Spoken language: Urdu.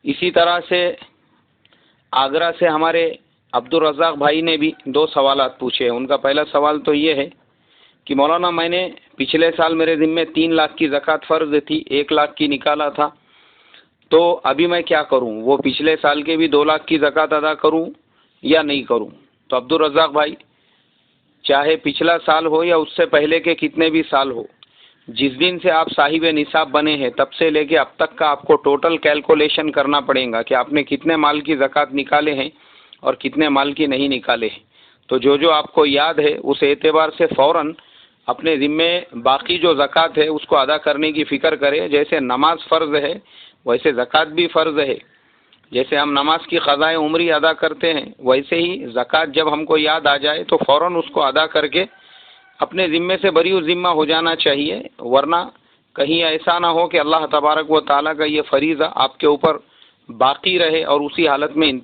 اسی طرح سے آگرہ سے ہمارے عبدالرزاق بھائی نے بھی 2 سوالات پوچھے ہیں۔ ان کا پہلا سوال تو یہ ہے کہ مولانا میں نے پچھلے سال میرے ذمے 3 لاکھ کی زکوٰۃ فرض تھی، 1 لاکھ کی نکالا تھا، تو ابھی میں کیا کروں؟ وہ پچھلے سال کے بھی 2 لاکھ کی زکوٰۃ ادا کروں یا نہیں کروں؟ تو عبدالرزاق بھائی، چاہے پچھلا سال ہو یا اس سے پہلے کے کتنے بھی سال ہو، جس دن سے آپ صاحب نصاب بنے ہیں تب سے لے کے اب تک کا آپ کو ٹوٹل کیلکولیشن کرنا پڑے گا کہ آپ نے کتنے مال کی زکوٰۃ نکالے ہیں اور کتنے مال کی نہیں نکالے ہیں۔ تو جو آپ کو یاد ہے اس اعتبار سے فوراً اپنے ذمے باقی جو زکوٰۃ ہے اس کو ادا کرنے کی فکر کرے۔ جیسے نماز فرض ہے ویسے زکوٰۃ بھی فرض ہے، جیسے ہم نماز کی قضائے عمری ادا کرتے ہیں ویسے ہی زکوٰۃ جب ہم کو یاد آ جائے تو فوراً اس کو ادا کر کے اپنے ذمے سے بری ذمہ ہو جانا چاہیے، ورنہ کہیں ایسا نہ ہو کہ اللہ تبارک و تعالیٰ کا یہ فریضہ آپ کے اوپر باقی رہے اور اسی حالت میں انتقال